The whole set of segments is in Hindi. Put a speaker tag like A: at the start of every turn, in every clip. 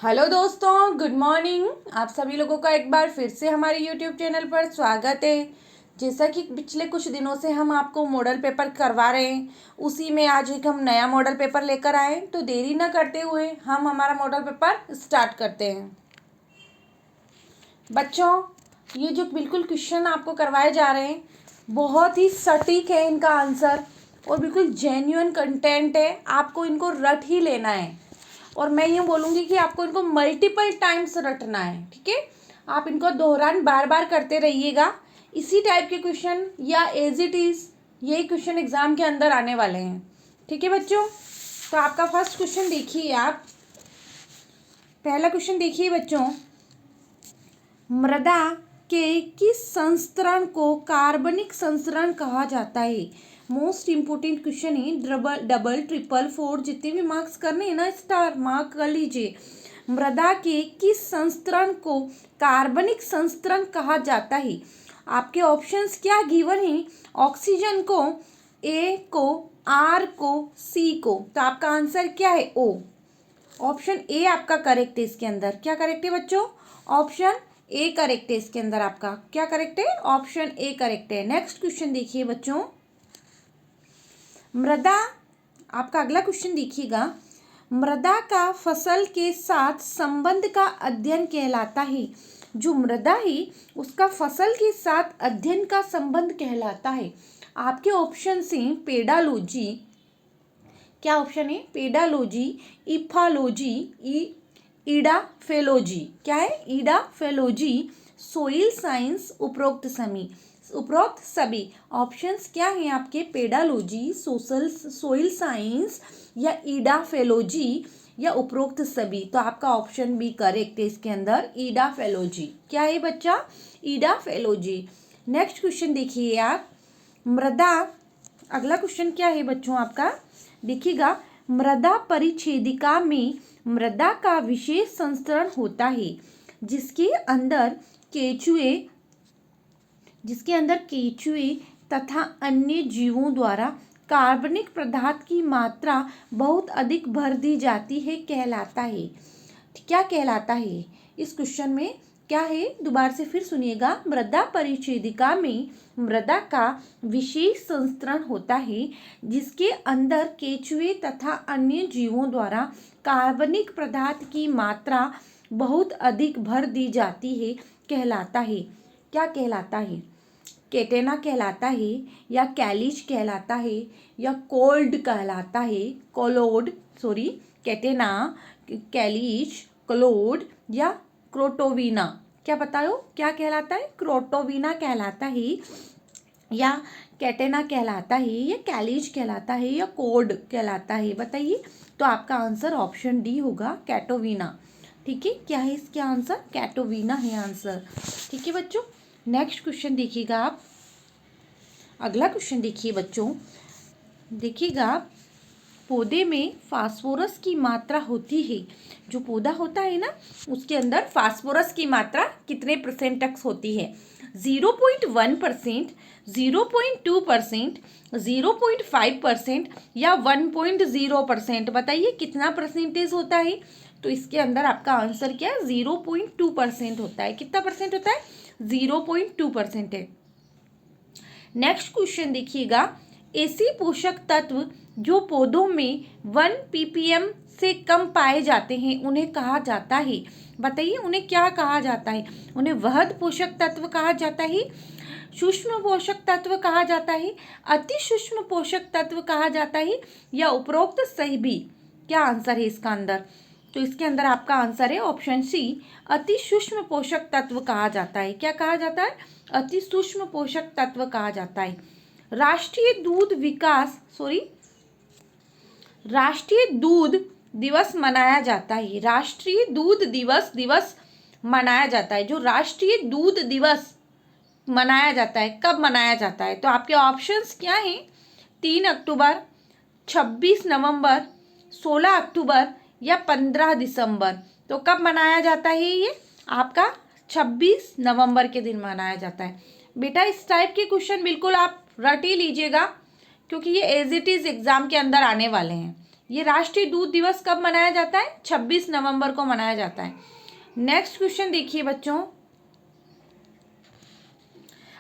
A: हेलो दोस्तों, गुड मॉर्निंग। आप सभी लोगों का एक बार फिर से हमारे यूट्यूब चैनल पर स्वागत है। जैसा कि पिछले कुछ दिनों से हम आपको मॉडल पेपर करवा रहे हैं, उसी में आज एक हम नया मॉडल पेपर लेकर आए। तो देरी न करते हुए हम हमारा मॉडल पेपर स्टार्ट करते हैं। बच्चों, ये जो बिल्कुल क्वेश्चन आपको करवाए जा रहे हैं, बहुत ही सटीक है इनका आंसर और बिल्कुल जेन्युइन कंटेंट है। आपको इनको रट ही लेना है और मैं यूँ बोलूँगी कि आपको इनको मल्टीपल टाइम्स रटना है। ठीक है, आप इनको दोहरान बार बार करते रहिएगा। इसी टाइप के क्वेश्चन या एज इट इज़ यही क्वेश्चन एग्ज़ाम के अंदर आने वाले हैं। ठीक है बच्चों, तो आपका फर्स्ट क्वेश्चन देखिए। आप पहला क्वेश्चन देखिए बच्चों, मृदा के किस संस्करण को कार्बनिक संस्करण कहा जाता है? मोस्ट इम्पोर्टेंट क्वेश्चन है। डबल ट्रिपल फोर जितने भी मार्क्स करने हैं ना, स्टार मार्क कर लीजिए। मृदा के किस संस्करण को कार्बनिक संस्करण कहा जाता है? आपके ऑप्शंस क्या गिवन है? ऑक्सीजन को, ए को, आर को, सी को। तो आपका आंसर क्या है? ओ। ऑप्शन ए आपका करेक्ट है। इसके अंदर क्या करेक्ट है बच्चों? ऑप्शन ए करेक्ट है। इसके अंदर आपका क्या करेक्ट है? ऑप्शन ए करेक्ट है। नेक्स्ट क्वेश्चन देखिए बच्चों, मृदा, आपका अगला क्वेश्चन देखिएगा। मृदा का फसल के साथ संबंध का अध्ययन कहलाता है। जो मृदा है उसका फसल के साथ अध्ययन का संबंध कहलाता है। आपके ऑप्शन से पेडालॉजी, क्या ऑप्शन है? पेडालॉजी, इफालॉजी, ईडाफेलॉजी। क्या है? ईडाफेलॉजी, सोइल साइंस, उपरोक्त सभी। ऑप्शंस क्या हैं आपके? पेडालॉजी, सोइल साइंस या ईडाफेलॉजी या उपरोक्त सभी। तो आपका ऑप्शन बी करेक्ट है। इसके अंदर ईडाफेलॉजी। क्या है बच्चा? ईडाफेलॉजी। नेक्स्ट क्वेश्चन देखिए आप, मृदा, अगला क्वेश्चन क्या है बच्चों आपका? देखिएगा, मृदा परिच्छेदिका में मृदा का विशेष संस्करण होता है जिसके अंदर केचुए तथा अन्य जीवों द्वारा कार्बनिक पदार्थ की मात्रा बहुत अधिक भर दी जाती है, कहलाता है। क्या कहलाता है? इस क्वेश्चन में क्या है? दोबारा से फिर सुनिएगा। मृदा परिच्छेदिका में मृदा का विशेष संस्करण होता है जिसके अंदर केचुए तथा अन्य जीवों द्वारा कार्बनिक पदार्थ की मात्रा बहुत अधिक भर दी जाती है, कहलाता है। क्या कहलाता है? केटेना कहलाता है या कैलिज कहलाता है या कोल्ड कहलाता है? केटेना, कैलिज, क्लोड या क्रोटोविना। क्या बताओ क्या कहलाता है? क्रोटोविना कहलाता है या कैटेना कहलाता है या कैलिज कहलाता है या कोड कहलाता है? बताइए। तो आपका आंसर ऑप्शन डी होगा, कैटोविना। ठीक है, क्या है इसका आंसर? कैटोविना है आंसर। ठीक है बच्चों, नेक्स्ट क्वेश्चन देखिएगा आप। अगला क्वेश्चन देखिए बच्चों, देखिएगा, पौधे में फास्फोरस की मात्रा होती है। जो पौधा होता है ना, उसके अंदर फास्फोरस की मात्रा कितने परसेंट तक होती है? 0.1%, 0.2%, 0.5% या 1.0%? बताइए कितना परसेंटेज होता है? तो इसके अंदर आपका आंसर क्या है? 0.2% होता है। कितना परसेंट होता है? 0.2% है। नेक्स्ट क्वेश्चन देखिएगा, ऐसे पोषक तत्व जो पौधों में 1 ppm से कम पाए जाते हैं उन्हें कहा जाता है। बताइए उन्हें क्या कहा जाता है? उन्हें वृहद पोषक तत्व कहा जाता है, सूक्ष्म पोषक तत्व कहा जाता है, अति सूक्ष्म पोषक तत्व कहा जाता है या उपरोक्त सही भी? क्या आंसर है इसका अंदर? तो इसके अंदर आपका आंसर है ऑप्शन सी, अति सूक्ष्म पोषक तत्व कहा जाता है। क्या कहा जाता है? अति सूक्ष्म पोषक तत्व कहा जाता है। राष्ट्रीय दूध दिवस मनाया जाता है। राष्ट्रीय दूध दिवस मनाया जाता है। जो राष्ट्रीय दूध दिवस मनाया जाता है, कब मनाया जाता है? तो आपके ऑप्शंस क्या हैं? 3 अक्टूबर, 26 नवंबर, 16 अक्टूबर या 15 दिसंबर। तो कब मनाया जाता है ये? आपका 26 नवंबर के दिन मनाया जाता है। बेटा इस टाइप के क्वेश्चन बिल्कुल आप रट ही लीजिएगा क्योंकि ये एज इट इज़ एग्ज़ाम के अंदर आने वाले हैं। ये राष्ट्रीय दूध दिवस कब मनाया जाता है? 26 नवंबर को मनाया जाता है। नेक्स्ट क्वेश्चन देखिए बच्चों,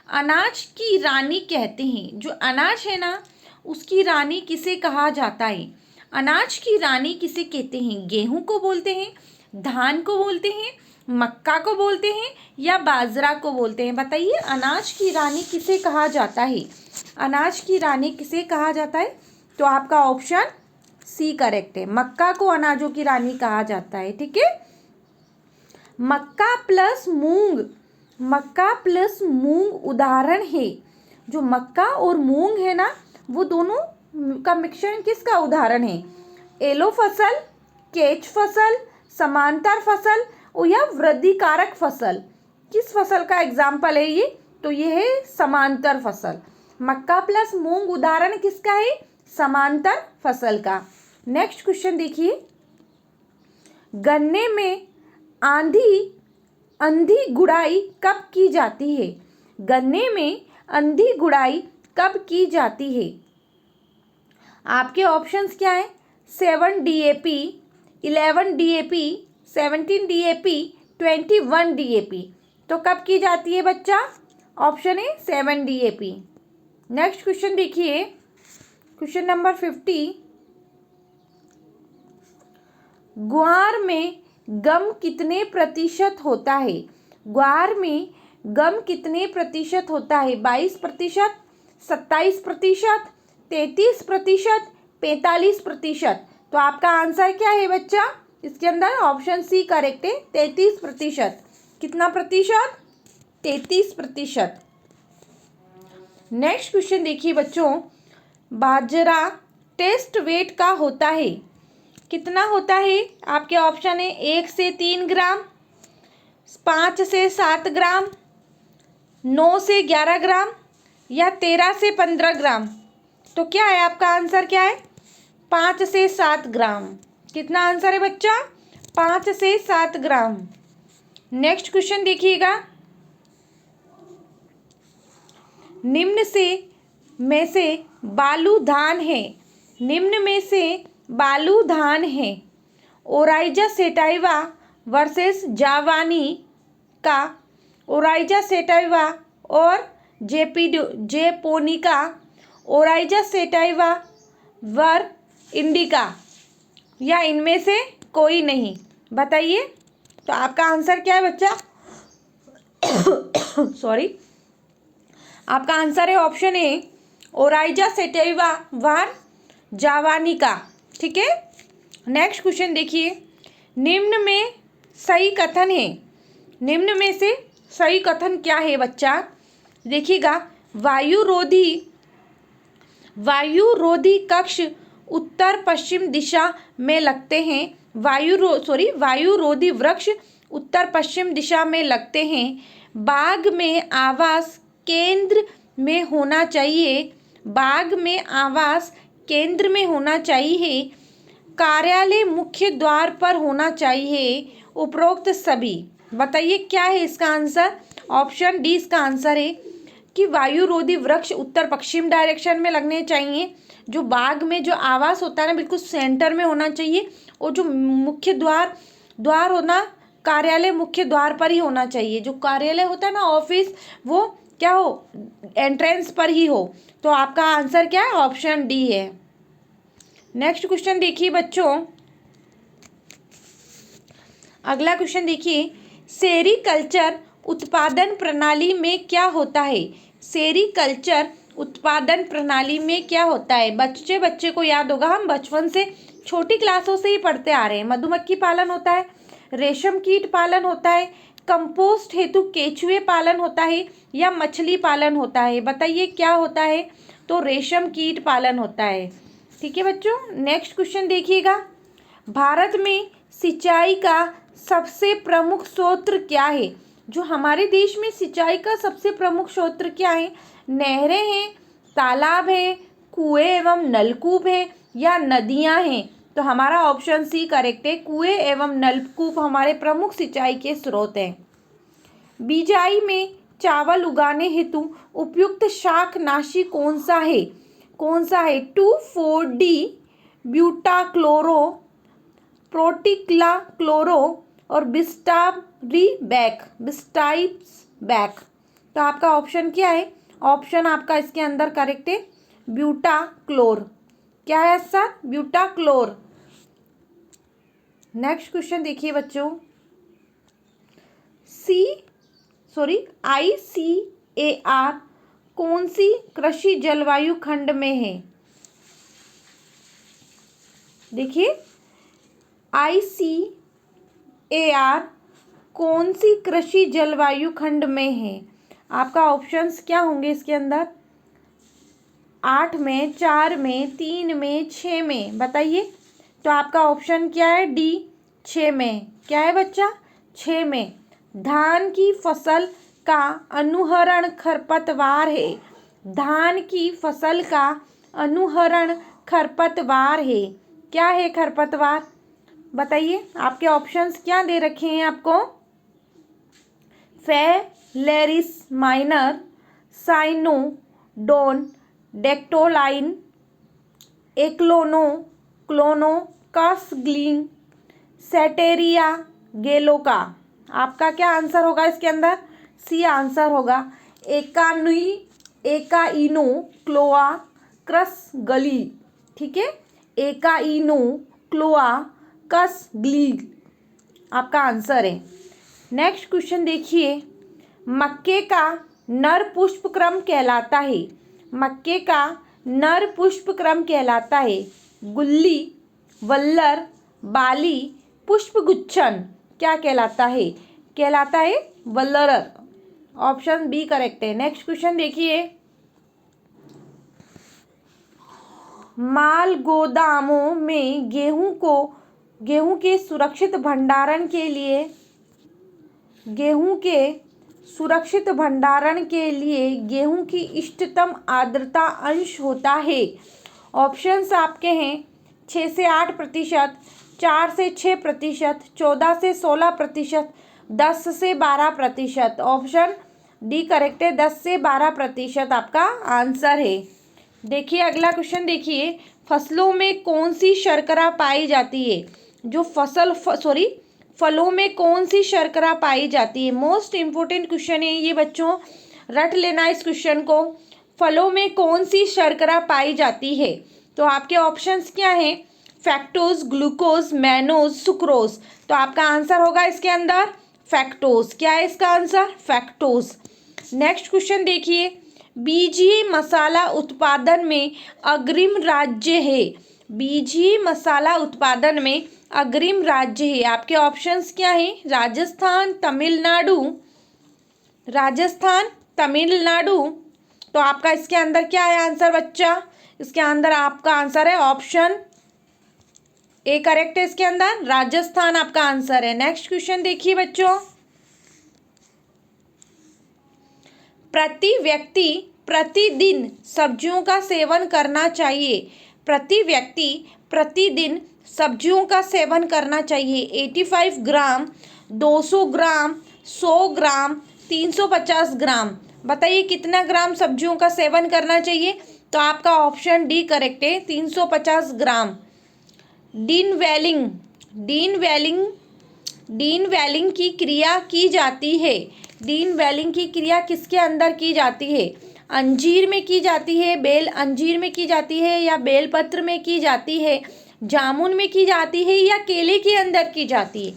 A: अनाज की रानी कहते हैं, जो अनाज है ना उसकी रानी किसे कहा जाता है? अनाज की रानी किसे कहते हैं? गेहूं को बोलते हैं, धान को बोलते हैं, मक्का को बोलते हैं या बाजरा को बोलते हैं? बताइए, अनाज की रानी किसे कहा जाता है? अनाज की रानी किसे कहा जाता है? तो आपका ऑप्शन सी करेक्ट है, मक्का को अनाजों की रानी कहा जाता है। ठीक है, मक्का प्लस मूंग, मक्का प्लस मूंग उदाहरण है। जो मक्का और मूंग है ना, वो दोनों का मिश्रण किसका उदाहरण है? एलो फसल, केच फसल, समांतर फसल और या वृद्धि कारक फसल? किस फसल का एग्जाम्पल है ये? तो ये है समांतर फसल। मक्का प्लस मूंग उदाहरण किसका है? समांतर फसल का। नेक्स्ट क्वेश्चन देखिए, गन्ने में अंधी गुड़ाई कब की जाती है? गन्ने में अंधी गुड़ाई कब की जाती है? आपके ऑप्शंस क्या है? 7 DAP, 11 DAP, 17 DAP, 21 DAP। तो कब की जाती है बच्चा? ऑप्शन है 7 DAP। नेक्स्ट क्वेश्चन देखिए, क्वेश्चन नंबर 50, ग्वार में गम कितने प्रतिशत होता है? ग्वार में गम कितने प्रतिशत होता है? 22%, 27%, 33%, 45%। तो आपका आंसर क्या है बच्चा? इसके अंदर ऑप्शन सी करेक्ट है, 33%। कितना प्रतिशत? 33%। नेक्स्ट क्वेश्चन देखिए बच्चों, बाजरा टेस्ट वेट का होता है, कितना होता है? आपके ऑप्शन है 1 से 3 ग्राम, 5 से 7 ग्राम, 9 से 11 ग्राम या 13 से 15 ग्राम। तो क्या है आपका आंसर? क्या है? 5 से 7 ग्राम। कितना आंसर है बच्चा? 5 से 7 ग्राम। नेक्स्ट क्वेश्चन देखिएगा, निम्न में से बालू धान है, निम्न में से बालू धान है, ओराइजा सेटाइवा वर्सेस जावानी का, ओराइजा सेटाइवा और जेपोनिका, ओराइजा सेटाइवा वर इंडिका या इनमें से कोई नहीं? बताइए, तो आपका आंसर क्या है बच्चा? सॉरी, आपका आंसर है ऑप्शन ए, ओराइजा सेटाइवा वर जावानिका। ठीक है, नेक्स्ट क्वेश्चन देखिए, निम्न में सही कथन है, निम्न में से सही कथन क्या है बच्चा? देखिएगा, वायुरोधी कक्ष उत्तर पश्चिम दिशा में लगते हैं, वायुरोधी वृक्ष उत्तर पश्चिम दिशा में लगते हैं, बाग में आवास केंद्र में होना चाहिए, बाग में आवास केंद्र में होना चाहिए, कार्यालय मुख्य द्वार पर होना चाहिए, उपरोक्त सभी। बताइए क्या है इसका आंसर? ऑप्शन डी इसका आंसर है कि वायुरोधी वृक्ष उत्तर पश्चिम डायरेक्शन में लगने चाहिए, जो बाग में जो आवास होता है ना बिल्कुल सेंटर में होना चाहिए, और जो मुख्य द्वार होना, कार्यालय मुख्य द्वार पर ही होना चाहिए। जो कार्यालय होता है ना ऑफिस, वो क्या हो, एंट्रेंस पर ही हो। तो आपका आंसर क्या है? ऑप्शन डी है। नेक्स्ट क्वेश्चन देखिए बच्चों, अगला क्वेश्चन देखिए, सेरीकल्चर उत्पादन प्रणाली में क्या होता है? सेरीकल्चर उत्पादन प्रणाली में क्या होता है? बच्चे को याद होगा, हम बचपन से छोटी क्लासों से ही पढ़ते आ रहे हैं। मधुमक्खी पालन होता है, रेशम कीट पालन होता है, कंपोस्ट हेतु केचुए पालन होता है या मछली पालन होता है? बताइए क्या होता है? तो रेशम कीट पालन होता है। ठीक है बच्चों, नेक्स्ट क्वेश्चन देखिएगा, भारत में सिंचाई का सबसे प्रमुख स्रोत क्या है? जो हमारे देश में सिंचाई का सबसे प्रमुख स्रोत क्या है? नहरें हैं, तालाब हैं, कुएं एवं नलकूप हैं या नदियां हैं? तो हमारा ऑप्शन सी करेक्ट है, कुएं एवं नलकूप हमारे प्रमुख सिंचाई के स्रोत हैं। बिजाई में चावल उगाने हेतु उपयुक्त शाकनाशी कौन सा है? कौन सा है? 2,4-D, ब्यूटाक्लोरो, प्रोटिक्लाक्लोरो और बिस्टाइब्स बैक। तो आपका ऑप्शन क्या है? ऑप्शन आपका इसके अंदर करेक्ट है ब्यूटाक्लोर। क्या है सर? ब्यूटाक्लोर। नेक्स्ट क्वेश्चन देखिए बच्चों, ICAR कौन सी कृषि जलवायु खंड में है? देखिए ICAR कौन सी कृषि जलवायु खंड में है? आपका ऑप्शंस क्या होंगे इसके अंदर? 8 में, 4 में, 3 में, 6 में, बताइए। तो आपका ऑप्शन क्या है? डी, 6 में। क्या है बच्चा? 6 में। धान की फसल का अनुहरण खरपतवार है। धान की फसल का अनुहरण खरपतवार है। क्या है खरपतवार? बताइए। आपके ऑप्शंस क्या दे रखे हैं आपको? Phalaris minor, साइनोडोन, डेक्टोलाइन, एक्लोनो, क्लोनोकसग्लिंग, सेटेरिया गेलोका। आपका क्या आंसर होगा इसके अंदर? सी आंसर होगा। एकाइनो क्लोआ क्रस गली। ठीक है, एकाइनो क्लोआ कस ग्लीग आपका आंसर है। नेक्स्ट क्वेश्चन देखिए, मक्के का नर पुष्प क्रम कहलाता है। मक्के का नर पुष्प क्रम कहलाता है गुल्ली, वल्लर, बाली, पुष्पगुच्छन। क्या कहलाता है? कहलाता है वल्लर। ऑप्शन बी करेक्ट है। नेक्स्ट क्वेश्चन देखिए, माल गोदामों में गेहूं के सुरक्षित भंडारण के लिए गेहूं की इष्टतम आर्द्रता अंश होता है। ऑप्शंस आपके हैं 6 से 8%, 4 से 6%, 14 से 16%, 10 से 12%। ऑप्शन डी करेक्ट है, 10 से 12% आपका आंसर है। देखिए अगला क्वेश्चन देखिए, फसलों में कौन सी शर्करा पाई जाती है? जो फलों में कौन सी शर्करा पाई जाती है? मोस्ट इंपोर्टेंट क्वेश्चन है ये बच्चों, रट लेना इस क्वेश्चन को। फलों में कौन सी शर्करा पाई जाती है? तो आपके ऑप्शंस क्या हैं? फैक्टोज, ग्लूकोज, मैनोज, सुक्रोज। तो आपका आंसर होगा इसके अंदर फैक्टोज। क्या है इसका आंसर? फैक्टोज। नेक्स्ट क्वेश्चन देखिए, बीजीय मसाला उत्पादन में अग्रिम राज्य है। बीजीय मसाला उत्पादन में अग्रिम राज्य है। आपके ऑप्शंस क्या हैं? राजस्थान, तमिलनाडु। तो आपका इसके अंदर क्या है आंसर बच्चा? इसके अंदर आपका आंसर है ऑप्शन ए करेक्ट है। इसके अंदर राजस्थान आपका आंसर है। नेक्स्ट क्वेश्चन देखिए बच्चों, प्रति व्यक्ति प्रतिदिन सब्जियों का सेवन करना चाहिए। प्रति व्यक्ति प्रतिदिन सब्जियों का सेवन करना चाहिए 85 ग्राम, 200 ग्राम, 100 ग्राम, 350 ग्राम। बताइए कितना ग्राम सब्जियों का सेवन करना चाहिए? तो आपका ऑप्शन डी करेक्ट है, 350 ग्राम। डीन वेलिंग की क्रिया की जाती है। डीन वेलिंग की क्रिया किसके अंदर की जाती है? अंजीर में की जाती है, बेल अंजीर में की जाती है, या बेलपत्र में की जाती है, जामुन में की जाती है, या केले के अंदर की जाती है?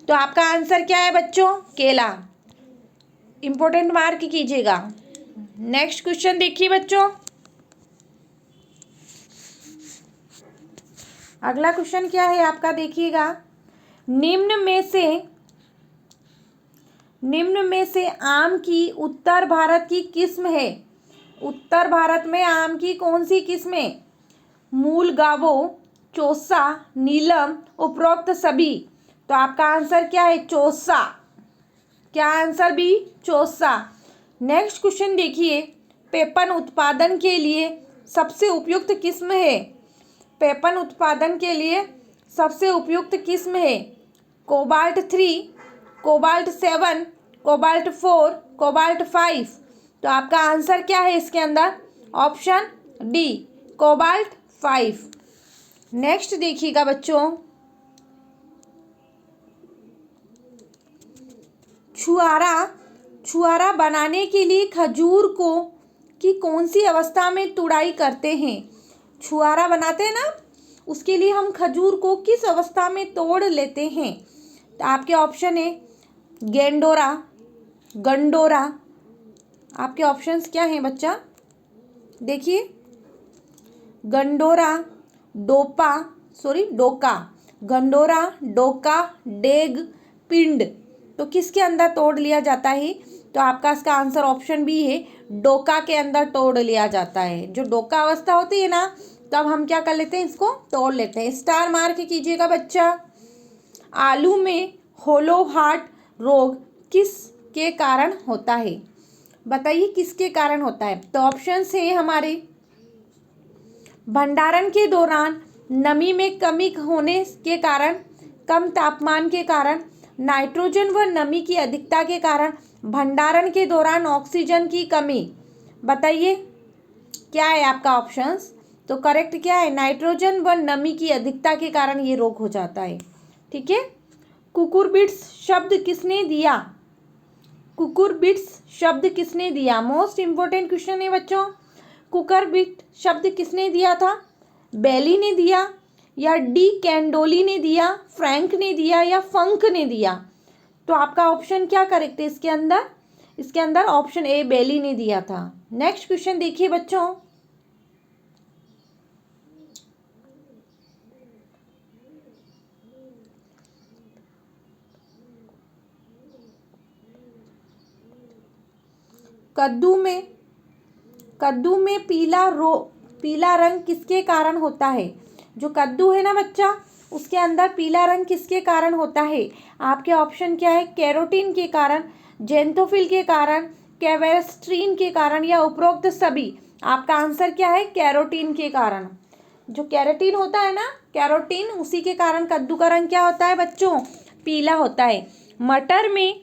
A: तो आपका आंसर क्या है बच्चों? केला। इंपॉर्टेंट मार्क कीजिएगा। नेक्स्ट क्वेश्चन देखिए बच्चों, अगला क्वेश्चन क्या है आपका? देखिएगा, निम्न में से आम की उत्तर भारत की किस्म है। उत्तर भारत में आम की कौन सी किस्म है? मूलगावो, चौसा, नीलम, उपरोक्त सभी। तो आपका आंसर क्या है? चौसा। क्या answer B? Chausa. Next question देखिए, पेपन उत्पादन के लिए सबसे उपयुक्त किस्म है। पेपन उत्पादन के लिए सबसे उपयुक्त किस्म है कोबाल्ट 3, कोबाल्ट 7, कोबाल्ट 4, कोबाल्ट 5। तो आपका आंसर क्या है इसके अंदर? Option D, cobalt 5। नेक्स्ट देखिएगा बच्चों, छुआरा। छुआरा बनाने के लिए खजूर को की कौन सी अवस्था में तुड़ाई करते हैं? छुआरा बनाते हैं ना, उसके लिए हम खजूर को किस अवस्था में तोड़ लेते हैं? तो आपके ऑप्शन है गेंडोरा, गंडोरा। आपके ऑप्शंस क्या हैं बच्चा? देखिए, गंडोरा, डोका, गंडोरा, डोका, डेग, पिंड। तो किसके अंदर तोड़ लिया जाता है? तो आपका इसका आंसर ऑप्शन बी है, डोका के अंदर तोड़ लिया जाता है। जो डोका अवस्था होती है ना, तब हम क्या कर लेते हैं, इसको तोड़ लेते हैं। स्टार मार्क कीजिएगा बच्चा। आलू में होलो हार्ट रोग किस के कारण होता है? बताइए किसके कारण होता है? तो ऑप्शंस है हमारे, भंडारण के दौरान नमी में कमी होने के कारण, कम तापमान के कारण, नाइट्रोजन व नमी की अधिकता के कारण, भंडारण के दौरान ऑक्सीजन की कमी। बताइए क्या है आपका ऑप्शंस? तो करेक्ट क्या है? नाइट्रोजन व नमी की अधिकता के कारण ये रोग हो जाता है। ठीक है। कुकुरबिट्स शब्द किसने दिया? कुकुरबिट्स शब्द किसने दिया? मोस्ट इंपोर्टेंट क्वेश्चन है बच्चों। कुकुरबिट शब्द किसने दिया था? बेली ने दिया, या डी कैंडोली ने दिया, फ्रैंक ने दिया, या फंक ने दिया? तो आपका ऑप्शन क्या करेक्ट है इसके अंदर? इसके अंदर ऑप्शन ए बेली ने दिया था। नेक्स्ट क्वेश्चन देखिए बच्चों, कद्दू में पीला रंग किसके कारण होता है? जो कद्दू है ना बच्चा, उसके अंदर पीला रंग किसके कारण होता है? आपके ऑप्शन क्या है? कैरोटीन के कारण, जेंथोफिल के कारण, कैवेस्ट्रीन के कारण, या उपरोक्त सभी? आपका आंसर क्या है? कैरोटीन के कारण। जो कैरोटीन होता है ना, कैरोटीन, उसी के कारण कद्दू का रंग क्या होता है बच्चों? पीला होता है। मटर में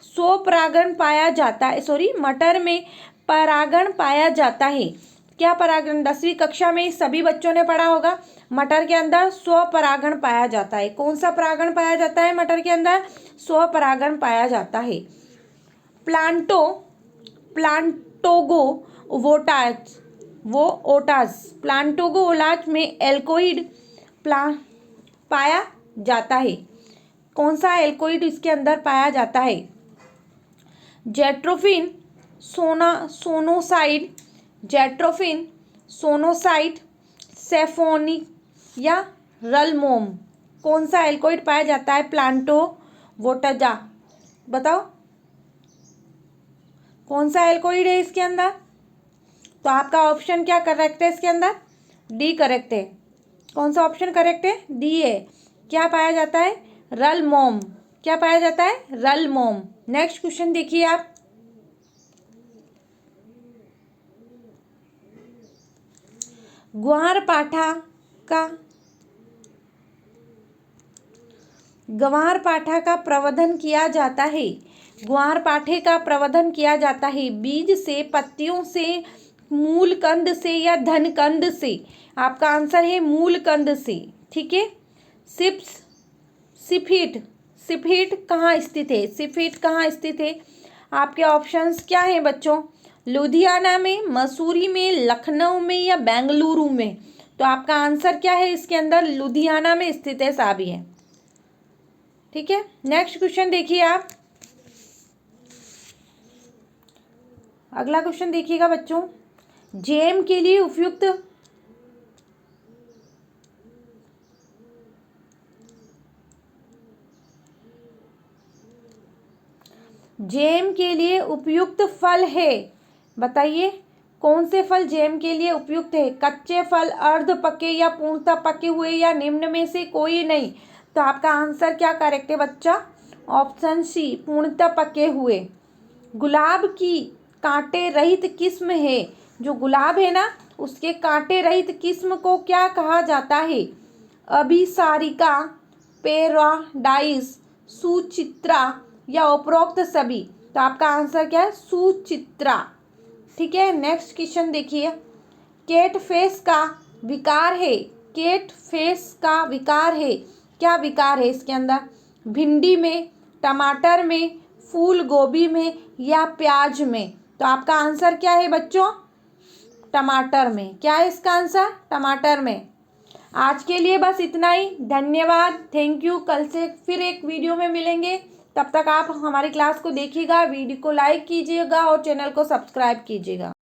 A: स्वपरागण पाया जाता है, मटर में परागण पाया जाता है। क्या परागण? 10वीं कक्षा में सभी बच्चों ने पढ़ा होगा। मटर के अंदर स्वपरागण पाया जाता है। कौन सा परागण पाया जाता है मटर के अंदर? स्वपरागण पाया जाता है। प्लांटोगो ओटास प्लांटोगो ओलाज में एल्कोइड पाया जाता है। कौन सा एल्कोइड इसके अंदर पाया जाता है? जेट्रोफिन, सोनोसाइड, सेफोनिक, या रलमोम? कौन सा एल्कोइड पाया जाता है प्लांटो वोटाजा? बताओ कौन सा एल्कोइड है इसके अंदर? तो आपका ऑप्शन क्या करेक्ट है इसके अंदर? डी करेक्ट है। कौन सा ऑप्शन करेक्ट है? डी है। क्या पाया जाता है? रलमोम। क्या पाया जाता है? रलमोम। नेक्स्ट क्वेश्चन देखिए आप, ग्वारपाठा का प्रवर्धन किया जाता है। ग्वारपाठे का प्रवर्धन किया जाता है बीज से, पत्तियों से, मूल कंद से, या धन कंद से? आपका आंसर है मूल कंद से। ठीक है। सिफिट कहाँ स्थित है? सिफिट कहाँ स्थित है? आपके ऑप्शंस क्या हैं बच्चों? लुधियाना में, मसूरी में, लखनऊ में, या बेंगलुरु में? तो आपका आंसर क्या है इसके अंदर? लुधियाना में स्थित है, साबी है। ठीक है। नेक्स्ट क्वेश्चन देखिए आप, अगला क्वेश्चन देखिएगा बच्चों, जेम के लिए उपयुक्त फल है। बताइए कौन से फल जेम के लिए उपयुक्त है? कच्चे फल, अर्ध पके, या पूर्णतः पके हुए, या निम्न में से कोई नहीं? तो आपका आंसर क्या करेक्ट है बच्चा? ऑप्शन सी, पूर्णतः पके हुए। गुलाब की कांटे रहित किस्म है। जो गुलाब है ना, उसके कांटे रहित किस्म को क्या कहा जाता है? अभिसारिका, पैराडाइज, सुचित्रा, या उपरोक्त सभी? तो आपका आंसर क्या है? सुचित्रा। ठीक है। नेक्स्ट क्वेश्चन देखिए, कैटफिश का विकार है। कैट फेस का विकार है? क्या विकार है इसके अंदर? भिंडी में, टमाटर में, फूल गोभी में या प्याज में? तो आपका आंसर क्या है बच्चों? टमाटर में। क्या है इसका आंसर? टमाटर में। आज के लिए बस इतना ही। धन्यवाद, थैंक यू। कल से फिर एक वीडियो में मिलेंगे। तब तक आप हमारी क्लास को देखिएगा, वीडियो को लाइक कीजिएगा और चैनल को सब्सक्राइब कीजिएगा।